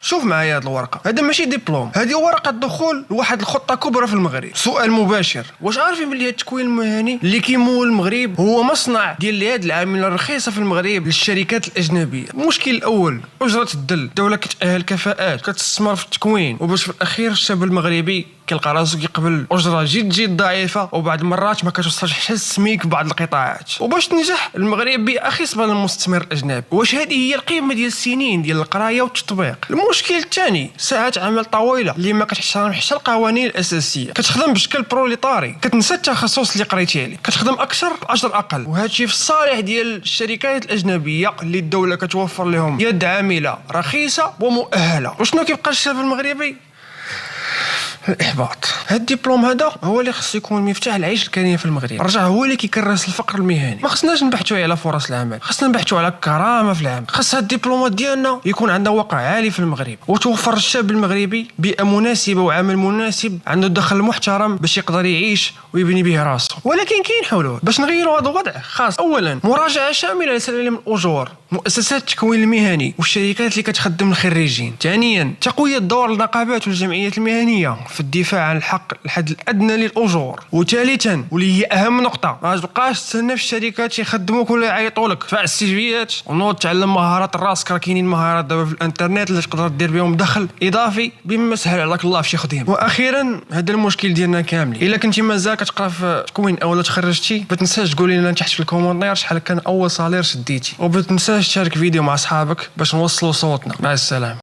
شوف معايا هاد الورقه، هذا ماشي دبلوم، هذه ورقه دخول لواحد الخطه كبرى في المغرب. سؤال مباشر، واش عارفين بلي هاد التكوين المهني اللي كيمول المغرب هو مصنع ديال هاد العامله الرخيصه في المغرب للشركات الاجنبيه؟ المشكل الاول اجره الدل، الدوله كتاهل كفاءات كتستثمر في التكوين، وباش في الاخير الشاب المغربي كيلقى راسو كيقبل اجره جد ضعيفه، وبعض المرات ما كتوصلش حتى السميك في بعض القطاعات. وباش تنجح المغرب بأخص من المستثمر الاجنبي. واش هذه هي القيمه ديال السنين ديال القرايه والتطبيق؟ المشكل الثاني ساعات عمل طويله اللي ما كتحترم حتى القوانين الاساسيه، كتخدم بشكل بروليطاري، كتنسى التخصص اللي قريتي عليه، كتخدم اكثر باجر اقل. وهذا الشيء في الصالح ديال الشركات الاجنبيه اللي الدوله كتوفر لهم يد عامله رخيصه ومؤهله. وشنو كيبقى الشاب المغربي؟ الاحباط. هاد الدبلوم هذا هو اللي خصو يكون مفتاح العيش الكريم في المغرب، رجع هو اللي كيكرس الفقر المهني. ما خصناش نبحثوا على فرص العمل، خصنا نبحثوا على الكرامه في العمل. خص هاد الدبلومات ديالنا يكون عندها وقع عالي في المغرب، وتوفر الشاب المغربي بيئه مناسبه وعمل مناسب عنده دخل محترم باش يقدر يعيش ويبني به راسه. ولكن كاين حلول باش نغيروا هذا الوضع. خاص اولا مراجعه شامله لسلالم الاجور، مؤسسات التكوين المهني والشركات اللي كتخدم الخريجين. ثانيا تقويه دور النقابات والجمعيات المهنيه في الدفاع عن الحق الحد الادنى للاجور. وثالثا واللي هي اهم نقطه، ما تبقاش تستنى في الشركات يخدموك ولا يعيطوا لك، فاع السيفيات ونوض تعلم مهارات راسك. راه كاينين مهارات دابا في الانترنت اللي تقدر دير بهم دخل اضافي بما سهل عليك الله في شي خدمه. واخيرا هذا المشكل ديالنا كاملين، الا كنتي مازال كتقرا في تكوين اولا تخرجتي، ما تنساش تقول لنا تحت في الكومونتير شحال كان اول صالير شديتي، وما تنساش تشارك فيديو مع اصحابك باش نوصلوا صوتنا. مع السلامه.